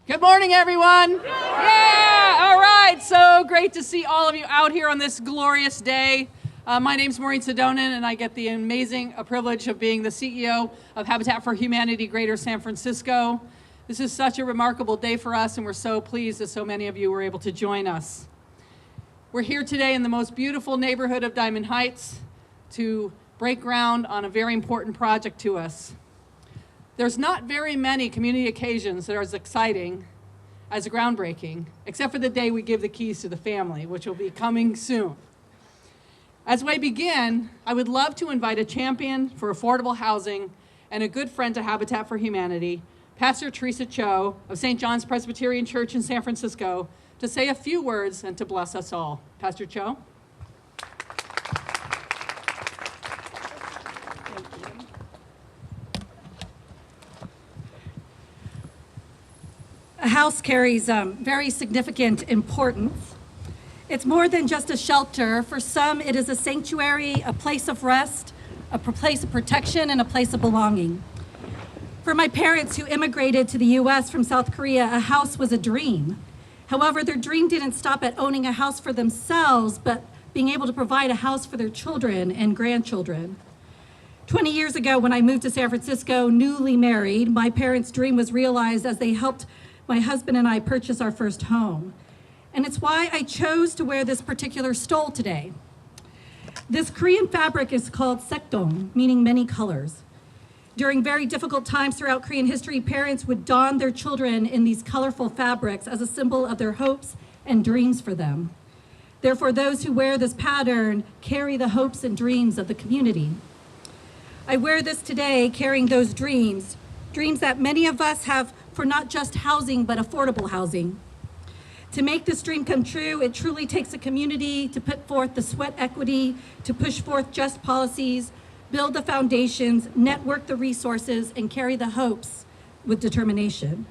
Good morning, everyone. Yeah, all right. So great to see all of you out here on this glorious day. My name's Maureen Sedonen, and I get the amazing privilege of being the CEO of Habitat for Humanity Greater San Francisco. This is such a remarkable day for us, and we're so pleased that so many of you were able to join us. We're here today in the most beautiful neighborhood of Diamond Heights to break ground on a very important project to us. There's not very many community occasions that are as exciting as a groundbreaking, except for the day we give the keys to the family, which will be coming soon. As we begin, I would love to invite a champion for affordable housing and a good friend to Habitat for Humanity, Pastor Teresa Cho of St. John's Presbyterian Church in San Francisco, to say a few words and to bless us all. Pastor Cho. A house carries very significant importance. It's more than just a shelter. For some, it is a sanctuary, a place of rest, a place of protection, and a place of belonging. For my parents who immigrated to the U.S. from South Korea, a house was a dream. However, their dream didn't stop at owning a house for themselves, but being able to provide a house for their children and grandchildren. 20 years ago, when I moved to San Francisco, newly married, my parents' dream was realized as they helped my husband and I purchase our first home. And it's why I chose to wear this particular stole today. This Korean fabric is called sekdong, meaning many colors. During very difficult times throughout Korean history, parents would don their children in these colorful fabrics as a symbol of their hopes and dreams for them. Therefore, those who wear this pattern carry the hopes and dreams of the community. I wear this today carrying those dreams that many of us have for not just housing, but affordable housing. To make this dream come true, it truly takes a community to put forth the sweat equity, to push forth just policies, build the foundations, network the resources, and carry the hopes with determination.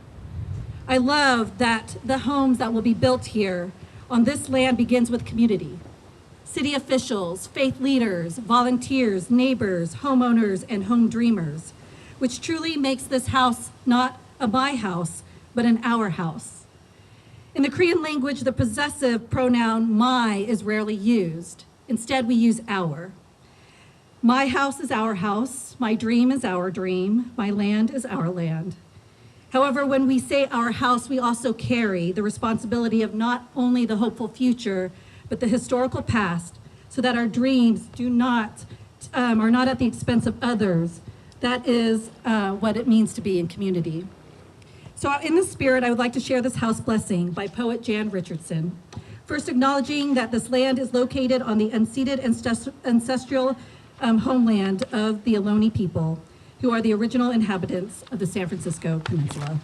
I love that the homes that will be built here on this land begins with community. City officials, faith leaders, volunteers, neighbors, homeowners, and home dreamers, which truly makes this house not a my house, but an our house. In the Korean language, the possessive pronoun my is rarely used. Instead, we use our. My house is our house, my dream is our dream, my land is our land. However, when we say our house, we also carry the responsibility of not only the hopeful future, but the historical past, so that our dreams are not at the expense of others. That is what it means to be in community. So in this spirit, I would like to share this house blessing by poet Jan Richardson. First, acknowledging that this land is located on the unceded ancestral homeland of the Ohlone people, who are the original inhabitants of the San Francisco Peninsula.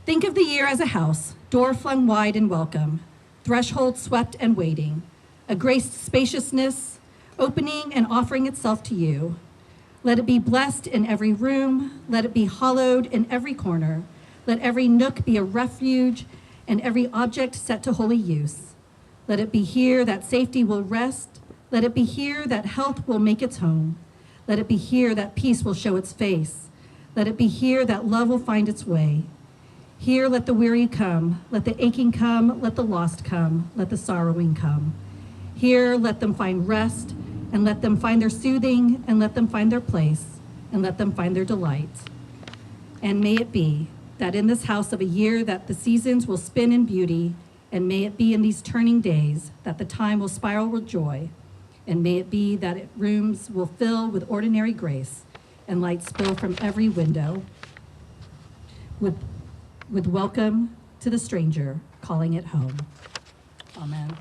Think of the year as a house, door flung wide in welcome, threshold swept and waiting, a graced spaciousness, opening and offering itself to you. Let it be blessed in every room. Let it be hallowed in every corner. Let every nook be a refuge and every object set to holy use. Let it be here that safety will rest. Let it be here that health will make its home. Let it be here that peace will show its face. Let it be here that love will find its way. Here let the weary come. Let the aching come. Let the lost come. Let the sorrowing come. Here let them find rest, and let them find their soothing, and let them find their place, and let them find their delight. And may it be that in this house of a year that the seasons will spin in beauty, and may it be in these turning days that the time will spiral with joy, and may it be that rooms will fill with ordinary grace, and light spill from every window, with welcome to the stranger, calling it home. Amen.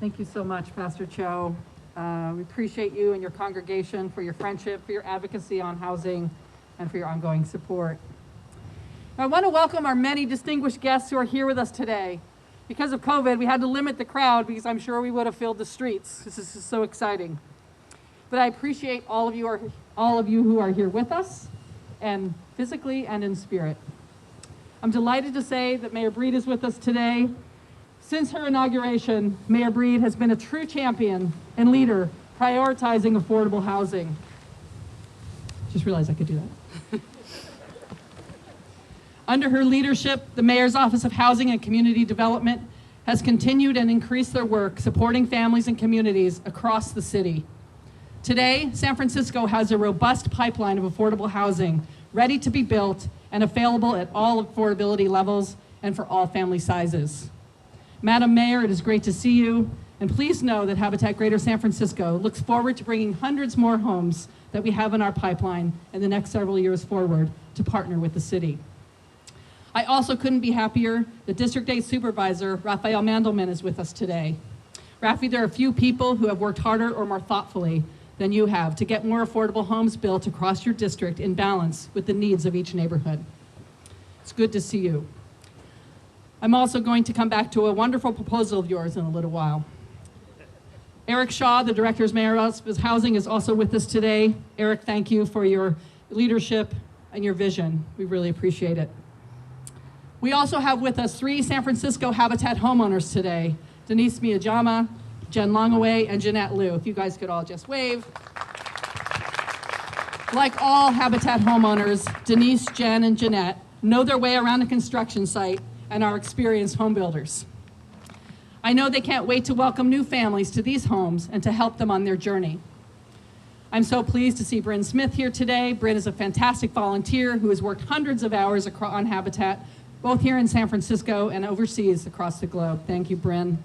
Thank you so much, Pastor Cho. We appreciate you and your congregation for your friendship, for your advocacy on housing, and for your ongoing support. I want to welcome our many distinguished guests who are here with us today. Because of COVID, we had to limit the crowd because I'm sure we would have filled the streets. This is so exciting. But I appreciate all of you who are here with us, and physically and in spirit. I'm delighted to say that Mayor Breed is with us today. Since her inauguration, Mayor Breed has been a true champion and leader prioritizing affordable housing. Just realized I could do that. Under her leadership, the Mayor's Office of Housing and Community Development has continued and increased their work supporting families and communities across the city. Today, San Francisco has a robust pipeline of affordable housing ready to be built and available at all affordability levels and for all family sizes. Madam Mayor, it is great to see you, and please know that Habitat Greater San Francisco looks forward to bringing hundreds more homes that we have in our pipeline in the next several years forward to partner with the city. I also couldn't be happier that District 8 Supervisor Raphael Mandelman is with us today. Rafi, there are few people who have worked harder or more thoughtfully than you have to get more affordable homes built across your district in balance with the needs of each neighborhood. It's good to see you. I'm also going to come back to a wonderful proposal of yours in a little while. Eric Shaw, the Director of Mayor's Office of Housing, is also with us today. Eric, thank you for your leadership and your vision. We really appreciate it. We also have with us 3 San Francisco Habitat homeowners today: Denise Miyajama, Jen Longaway, and Jeanette Liu. If you guys could all just wave. Like all Habitat homeowners, Denise, Jen, and Jeanette know their way around a construction site and are experienced home builders. I know they can't wait to welcome new families to these homes and to help them on their journey. I'm so pleased to see Bryn Smith here today. Bryn is a fantastic volunteer who has worked hundreds of hours on Habitat, both here in San Francisco and overseas across the globe. Thank you, Bryn.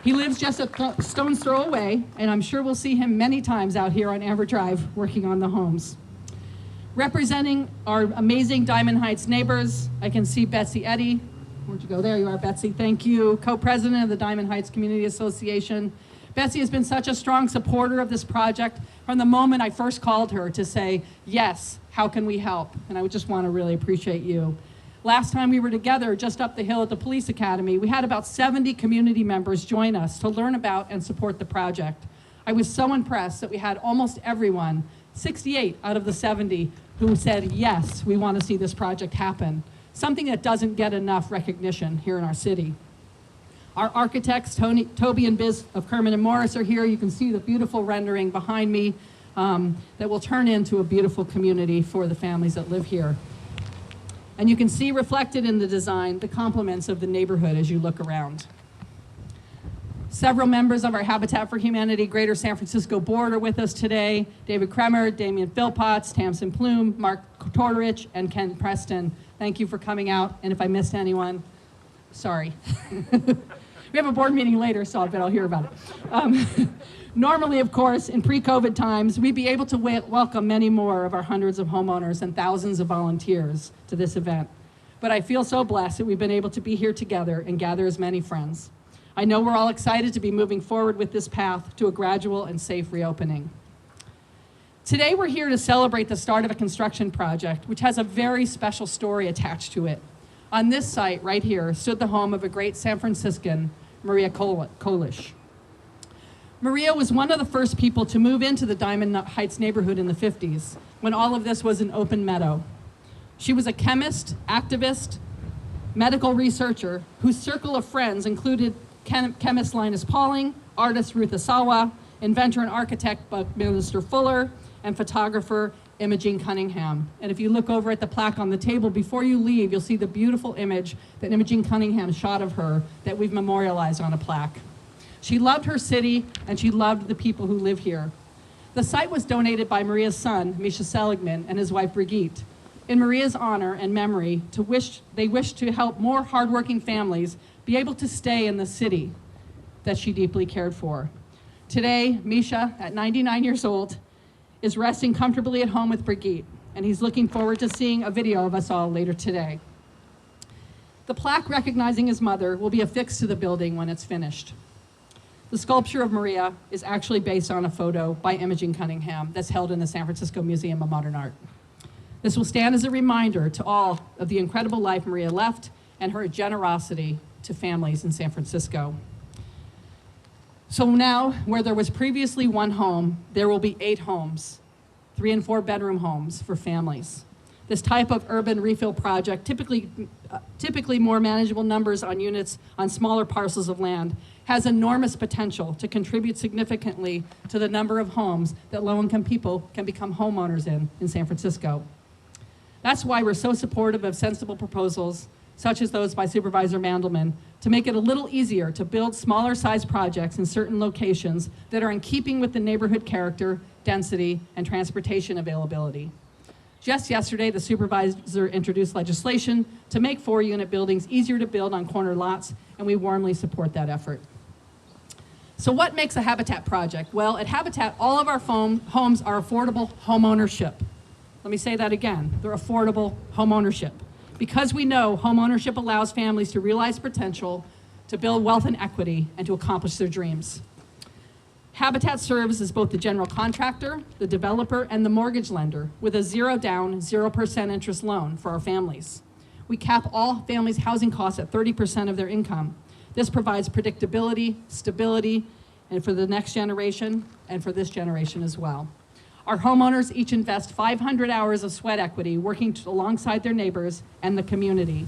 He lives just a stone's throw away, and I'm sure we'll see him many times out here on Amber Drive working on the homes. Representing our amazing Diamond Heights neighbors, I can see Betsy Eddy. Where'd you go? There you are, Betsy. Thank you. Co-president of the Diamond Heights Community Association. Betsy has been such a strong supporter of this project from the moment I first called her to say, yes, how can we help? And I would just want to really appreciate you. Last time we were together just up the hill at the Police Academy, we had about 70 community members join us to learn about and support the project. I was so impressed that we had almost everyone, 68 out of the 70, who said, yes, we want to see this project happen, something that doesn't get enough recognition here in our city. Our architects, Toby and Biz of Kerman and Morris, are here. You can see the beautiful rendering behind me that will turn into a beautiful community for the families that live here. And you can see reflected in the design the compliments of the neighborhood as you look around. Several members of our Habitat for Humanity Greater San Francisco board are with us today: David Kremer, Damian Philpotts, Tamsin Plume, Mark Tortorich, and Ken Preston. Thank you for coming out, and if I missed anyone, sorry. We have a board meeting later, so I bet I'll hear about it. Normally, of course, in pre-COVID times, we'd be able to welcome many more of our hundreds of homeowners and thousands of volunteers to this event. But I feel so blessed that we've been able to be here together and gather as many friends. I know we're all excited to be moving forward with this path to a gradual and safe reopening. Today, we're here to celebrate the start of a construction project, which has a very special story attached to it. On this site right here stood the home of a great San Franciscan, Maria Kolish. Maria was one of the first people to move into the Diamond Heights neighborhood in the 50s, when all of this was an open meadow. She was a chemist, activist, medical researcher whose circle of friends included chemist Linus Pauling, artist Ruth Asawa, inventor and architect Buckminster Fuller, and photographer Imogene Cunningham. And if you look over at the plaque on the table before you leave, you'll see the beautiful image that Imogene Cunningham shot of her that we've memorialized on a plaque. She loved her city, and she loved the people who live here. The site was donated by Maria's son, Misha Seligman, and his wife, Brigitte, in Maria's honor and memory. They wish to help more hardworking families be able to stay in the city that she deeply cared for. Today, Misha, at 99 years old, is resting comfortably at home with Brigitte, and he's looking forward to seeing a video of us all later today. The plaque recognizing his mother will be affixed to the building when it's finished. The sculpture of Maria is actually based on a photo by Imogene Cunningham that's held in the San Francisco Museum of Modern Art. This will stand as a reminder to all of the incredible life Maria left and her generosity to families in San Francisco. So now, where there was previously one home, there will be 8 homes, 3 and 4 bedroom homes for families. This type of urban refill project, typically more manageable numbers on units on smaller parcels of land, has enormous potential to contribute significantly to the number of homes that low-income people can become homeowners in San Francisco. That's why we're so supportive of sensible proposals, such as those by Supervisor Mandelman, to make it a little easier to build smaller-sized projects in certain locations that are in keeping with the neighborhood character, density, and transportation availability. Just yesterday, the supervisor introduced legislation to make 4-unit buildings easier to build on corner lots, and we warmly support that effort. So what makes a Habitat project? Well, at Habitat, all of our homes are affordable homeownership. Let me say that again. They're affordable homeownership. Because we know homeownership allows families to realize potential, to build wealth and equity, and to accomplish their dreams. Habitat serves as both the general contractor, the developer, and the mortgage lender with a 0 down, 0% interest loan for our families. We cap all families' housing costs at 30% of their income. This provides predictability, stability, and for the next generation, and for this generation as well. Our homeowners each invest 500 hours of sweat equity working alongside their neighbors and the community.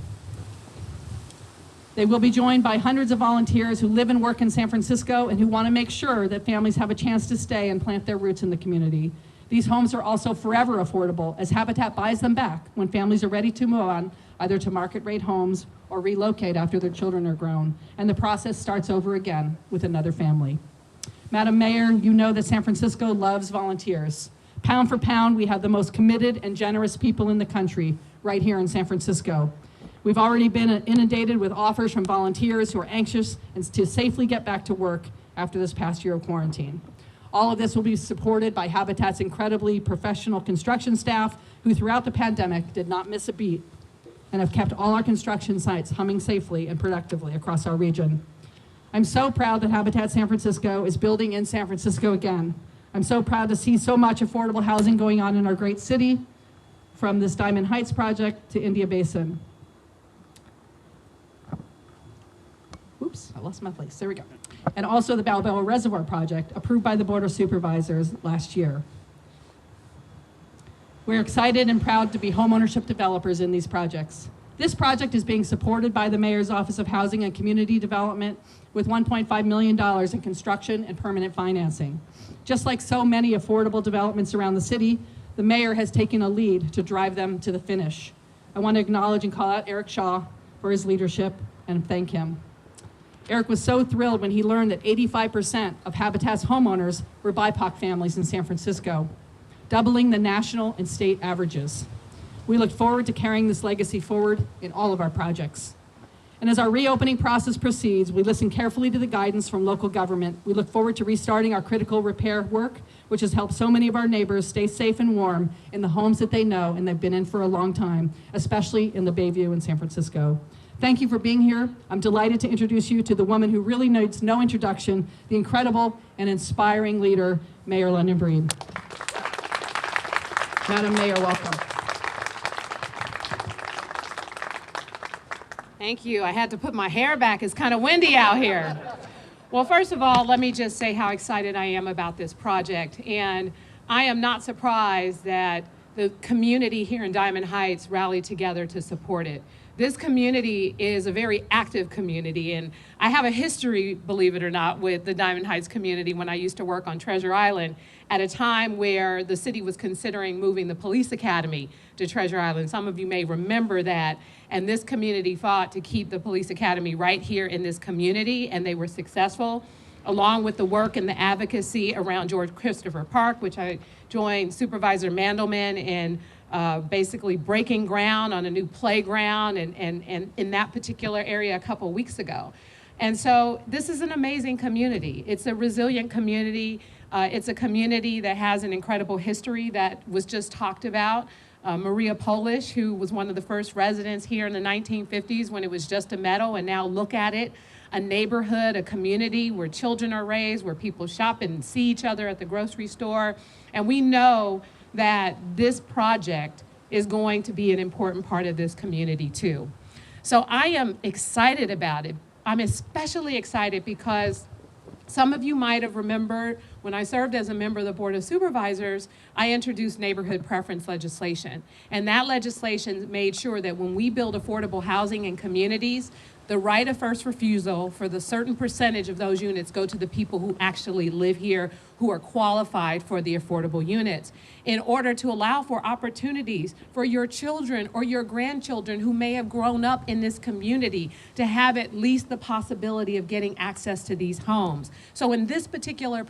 They will be joined by hundreds of volunteers who live and work in San Francisco and who want to make sure that families have a chance to stay and plant their roots in the community. These homes are also forever affordable, as Habitat buys them back when families are ready to move on, either to market rate homes or relocate after their children are grown, and the process starts over again with another family. Madam Mayor, you know that San Francisco loves volunteers. Pound for pound, we have the most committed and generous people in the country right here in San Francisco. We've already been inundated with offers from volunteers who are anxious to safely get back to work after this past year of quarantine. All of this will be supported by Habitat's incredibly professional construction staff, who throughout the pandemic did not miss a beat and have kept all our construction sites humming safely and productively across our region. I'm so proud that Habitat San Francisco is building in San Francisco again. I'm so proud to see so much affordable housing going on in our great city, from this Diamond Heights project to India Basin. Oops, I lost my place, there we go. And also the Balboa Reservoir project, approved by the Board of Supervisors last year. We're excited and proud to be homeownership developers in these projects. This project is being supported by the Mayor's Office of Housing and Community Development with $1.5 million in construction and permanent financing. Just like so many affordable developments around the city, the Mayor has taken a lead to drive them to the finish. I want to acknowledge and call out Eric Shaw for his leadership and thank him. Eric was so thrilled when he learned that 85% of Habitat's homeowners were BIPOC families in San Francisco, doubling the national and state averages. We look forward to carrying this legacy forward in all of our projects. And as our reopening process proceeds, we listen carefully to the guidance from local government. We look forward to restarting our critical repair work, which has helped so many of our neighbors stay safe and warm in the homes that they know and they've been in for a long time, especially in the Bayview in San Francisco. Thank you for being here. I'm delighted to introduce you to the woman who really needs no introduction, the incredible and inspiring leader, Mayor London Breed. Madam Mayor, welcome. Thank you. I had to put my hair back. It's kind of windy out here. Well, first of all, let me just say how excited I am about this project. And I am not surprised that the community here in Diamond Heights rallied together to support it. This community is a very active community, and I have a history, believe it or not, with the Diamond Heights community when I used to work on Treasure Island at a time where the city was considering moving the police academy to Treasure Island. Some of you may remember that, and this community fought to keep the police academy right here in this community, and they were successful, along with the work and the advocacy around George Christopher Park, which I joined Supervisor Mandelman in basically breaking ground on a new playground and in that particular area a couple weeks ago. And so this is an amazing community. It's a resilient community. It's a community that has an incredible history that was just talked about. Maria Polish, who was one of the first residents here in the 1950s when it was just a meadow, and now look at it, a neighborhood, a community where children are raised, where people shop and see each other at the grocery store. And we know that this project is going to be an important part of this community too. So I am excited about it. I'm especially excited because Some of you might have remembered when I served as a member of the Board of Supervisors, I introduced neighborhood preference legislation. And that legislation made sure that when we build affordable housing in communities, the right of first refusal for the certain percentage of those units go to the people who actually live here, who are qualified for the affordable units, in order to allow for opportunities for your children or your grandchildren who may have grown up in this community to have at least the possibility of getting access to these homes. So in this particular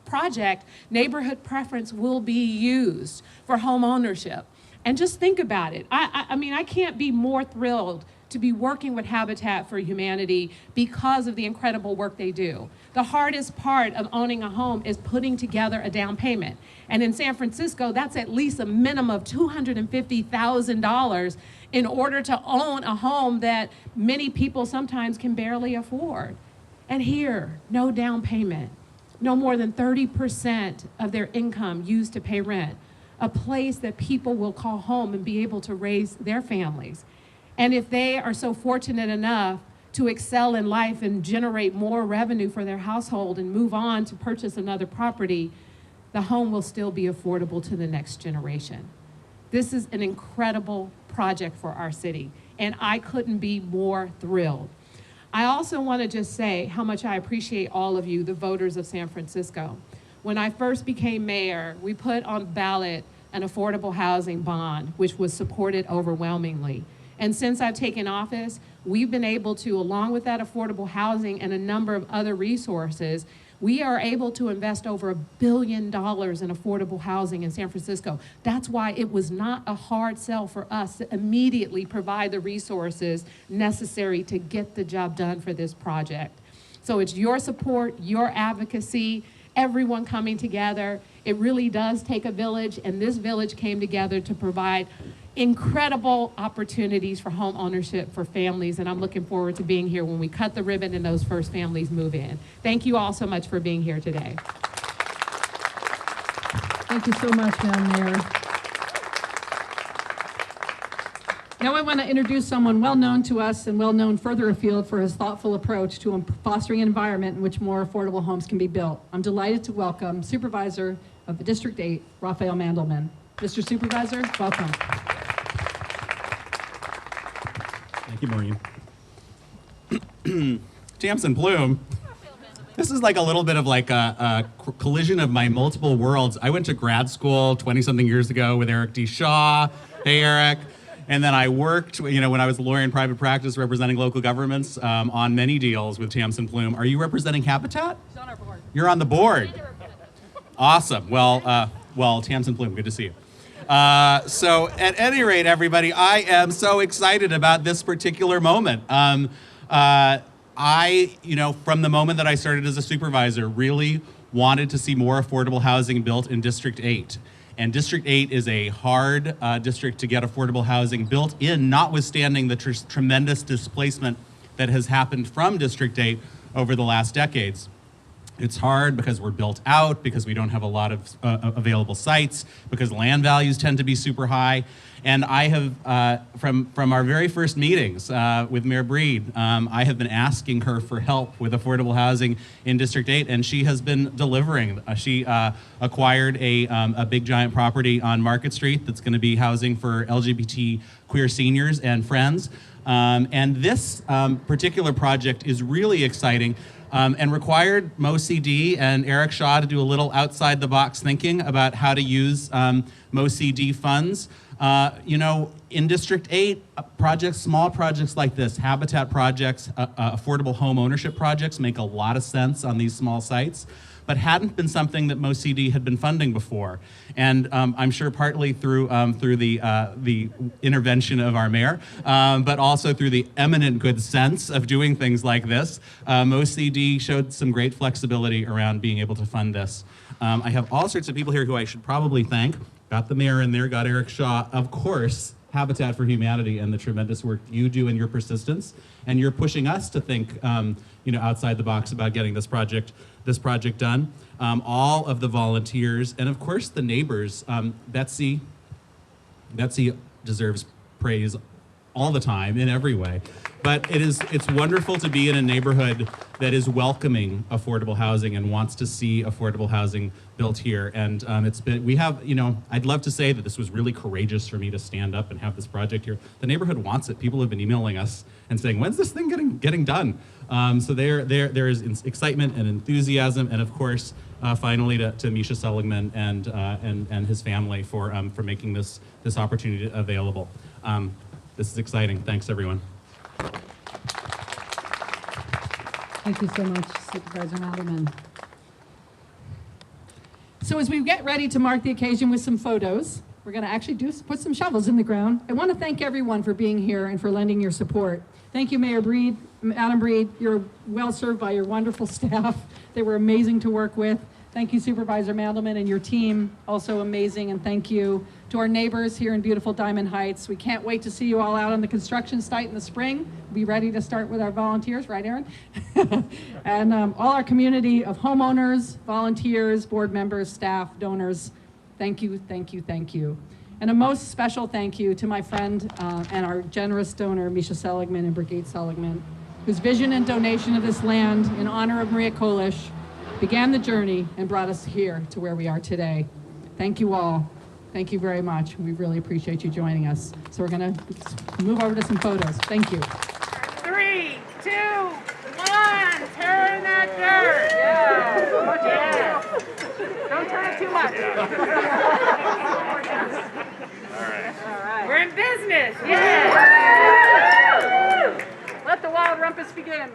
project, neighborhood preference will be used for home ownership. And just think about it. I mean, I can't be more thrilled to be working with Habitat for Humanity because of the incredible work they do. The hardest part of owning a home is putting together a down payment. And in San Francisco, that's at least a minimum of $250,000 in order to own a home that many people sometimes can barely afford. And here, no down payment, no more than 30% of their income used to pay rent, a place that people will call home and be able to raise their families. And if they are so fortunate enough to excel in life and generate more revenue for their household and move on to purchase another property, the home will still be affordable to the next generation. This is an incredible project for our city, and I couldn't be more thrilled. I also want to just say how much I appreciate all of you, the voters of San Francisco. When I first became mayor, we put on the ballot an affordable housing bond, which was supported overwhelmingly. And since I've taken office, we've been able to, along with that affordable housing and a number of other resources, we are able to invest over $1 billion in affordable housing in San Francisco. That's why it was not a hard sell for us to immediately provide the resources necessary to get the job done for this project. So it's your support, your advocacy, everyone coming together. It really does take a village, and this village came together to provide incredible opportunities for home ownership for families, and I'm looking forward to being here when we cut the ribbon and those first families move in. Thank you all so much for being here today. Thank you so much, Madam Mayor. Now I want to introduce someone well known to us and well known further afield for his thoughtful approach to fostering an environment in which more affordable homes can be built. I'm delighted to welcome Supervisor of District 8, Raphael Mandelman. Mr. Supervisor, welcome. Thank you, Maureen. Tamsin Plume. This is like a little bit of like a collision of my multiple worlds. I went to grad school 20-something years ago with Eric D. Shaw. Hey, Eric. And then I worked, when I was a lawyer in private practice representing local governments on many deals with Tamsin Plume. Are you representing Habitat? She's on our board. You're on the board. Awesome. Well, Tamsin Plume, good to see you. So at any rate, everybody, I am so excited about this particular moment. From the moment that I started as a supervisor, really wanted to see more affordable housing built in District 8. And District 8 is a hard district to get affordable housing built in, notwithstanding the tremendous displacement that has happened from District 8 over the last decades. It's hard because we're built out, because we don't have a lot of available sites, because land values tend to be super high. And I have, from our very first meetings with Mayor Breed, I have been asking her for help with affordable housing in District 8, and she has been delivering. She acquired a big giant property on Market Street that's going to be housing for LGBT queer seniors and friends. And this particular project is really exciting. And required MoCD and Eric Shaw to do a little outside the box thinking about how to use MoCD funds. In District 8, small projects like this, habitat projects, affordable home ownership projects make a lot of sense on these small sites, but hadn't been something that MoCD had been funding before. And I'm sure partly through the intervention of our mayor, but also through the eminent good sense of doing things like this, MoCD showed some great flexibility around being able to fund this. I have all sorts of people here who I should probably thank. Got the mayor in there, got Eric Shaw, of course, Habitat for Humanity and the tremendous work you do and your persistence. And you're pushing us to think outside the box about getting this project done. All of the volunteers, and of course the neighbors. Betsy deserves praise all the time in every way. But it's wonderful to be in a neighborhood that is welcoming affordable housing and wants to see affordable housing built here. And I'd love to say that this was really courageous for me to stand up and have this project here. The neighborhood wants it. People have been emailing us and saying, when's this thing getting done? So there is excitement and enthusiasm, and of course, finally to Misha Seligman and his family for making this opportunity available. This is exciting. Thanks, everyone. Thank you so much, Supervisor Madelman. So as we get ready to mark the occasion with some photos, we're going to actually put some shovels in the ground. I want to thank everyone for being here and for lending your support. Thank you, Mayor Breed, Adam Breed. You're well served by your wonderful staff. They were amazing to work with. Thank you, Supervisor Madelman and your team, also amazing. And thank you to our neighbors here in beautiful Diamond Heights. We can't wait to see you all out on the construction site in the spring. Be ready to start with our volunteers, right, Aaron? And all our community of homeowners, volunteers, board members, staff, donors, thank you, thank you, thank you. And a most special thank you to my friend and our generous donor, Misha Seligman and Brigitte Seligman, whose vision and donation of this land in honor of Maria Kolish began the journey and brought us here to where we are today. Thank you all. Thank you very much. We really appreciate you joining us. So we're going to move over to some photos. Thank you. 3, 2, 1, turn that dirt. Yeah. Don't turn it too much. All right. We're in business. Yeah. Let the wild rumpus begin.